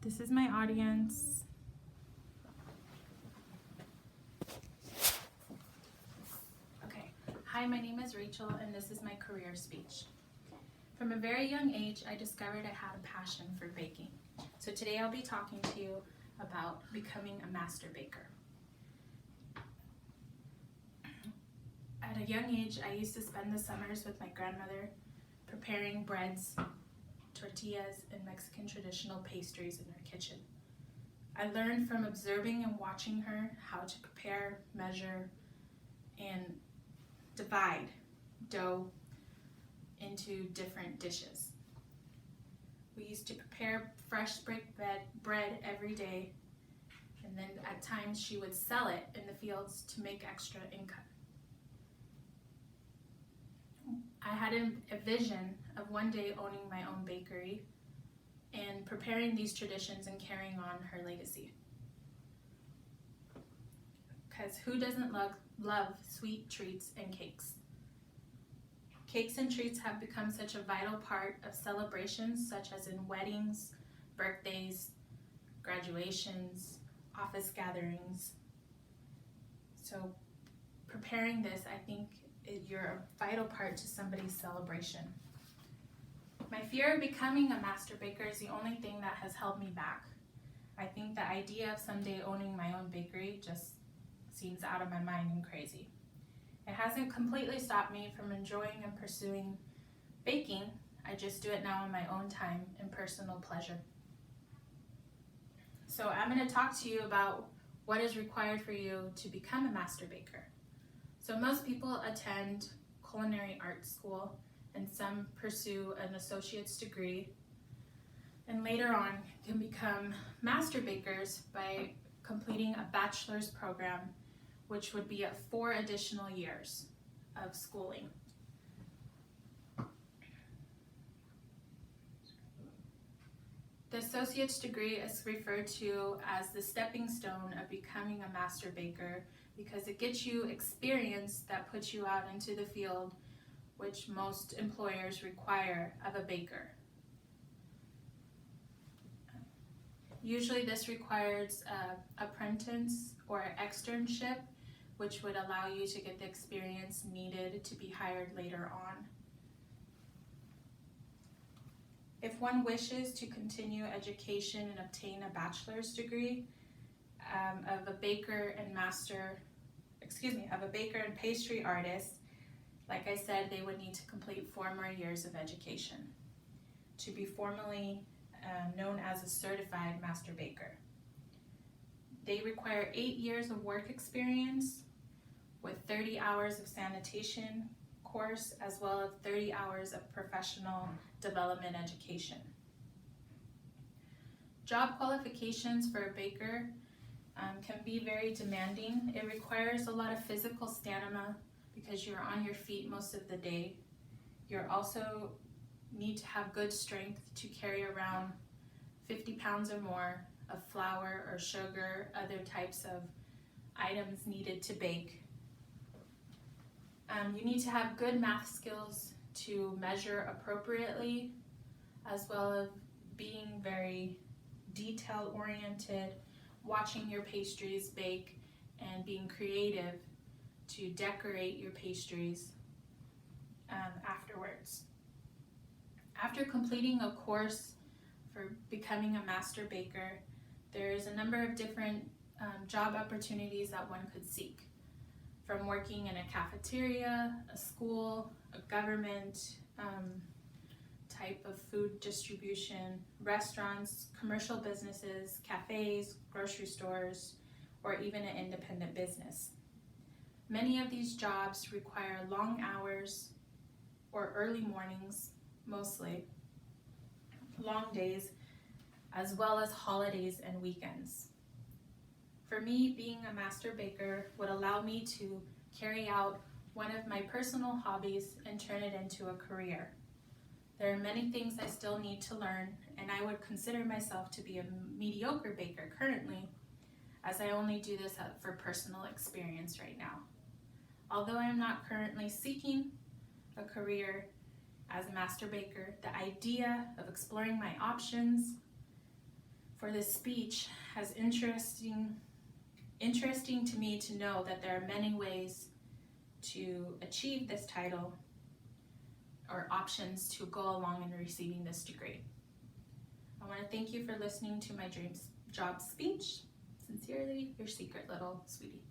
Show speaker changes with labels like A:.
A: This is my audience. Okay, hi, my name is Rachel and this is my career speech. From a very young age, I discovered I had a passion for baking. So today I'll be talking to you about becoming a master baker. At a young age, I used to spend the summers with my grandmother preparing breads, tortillas, and Mexican traditional pastries in her kitchen. I learned from observing and watching her how to prepare, measure, and divide dough into different dishes. We used to prepare fresh baked bread every day, and then at times she would sell it in the fields to make extra income. I had a vision of one day owning my own bakery and preparing these traditions and carrying on her legacy. Because who doesn't love sweet treats and cakes? Cakes and treats have become such a vital part of celebrations such as in weddings, birthdays, graduations, office gatherings. So preparing this, I think, you're a vital part to somebody's celebration. My fear of becoming a master baker is the only thing that has held me back. I think the idea of someday owning my own bakery just seems out of my mind and crazy. It hasn't completely stopped me from enjoying and pursuing baking. I just do it now in my own time and personal pleasure. So I'm going to talk to you about what is required for you to become a master baker. So most people attend culinary arts school and some pursue an associate's degree, and later on can become master bakers by completing a bachelor's program, which would be 4 additional years of schooling. The associate's degree is referred to as the stepping stone of becoming a master baker because it gets you experience that puts you out into the field, which most employers require of a baker. Usually this requires an apprentice or an externship, which would allow you to get the experience needed to be hired later on. If one wishes to continue education and obtain a bachelor's degree of a baker and pastry artist, like I said, they would need to complete 4 more years of education to be formally known as a certified master baker. They require 8 years of work experience with 30 hours of sanitation course as well as 30 hours of professional development education. Job qualifications for a baker can be very demanding. It requires a lot of physical stamina because you're on your feet most of the day. You also need to have good strength to carry around 50 pounds or more of flour or sugar, other types of items needed to bake. You need to have good math skills to measure appropriately, as well as being very detail oriented, watching your pastries bake and being creative to decorate your pastries afterwards. After completing a course for becoming a master baker, there's a number of different job opportunities that one could seek, from working in a cafeteria, a school, a government type of food distribution, restaurants, commercial businesses, cafes, grocery stores, or even an independent business. Many of these jobs require long hours or early mornings, mostly, long days, as well as holidays and weekends. For me, being a master baker would allow me to carry out one of my personal hobbies and turn it into a career. There are many things I still need to learn, and I would consider myself to be a mediocre baker currently, as I only do this for personal experience right now. Although I am not currently seeking a career as a master baker, the idea of exploring my options for this speech as interesting to me to know that there are many ways to achieve this title or options to go along in receiving this degree. I want to thank you for listening to my dreams job speech. Sincerely, your secret little sweetie.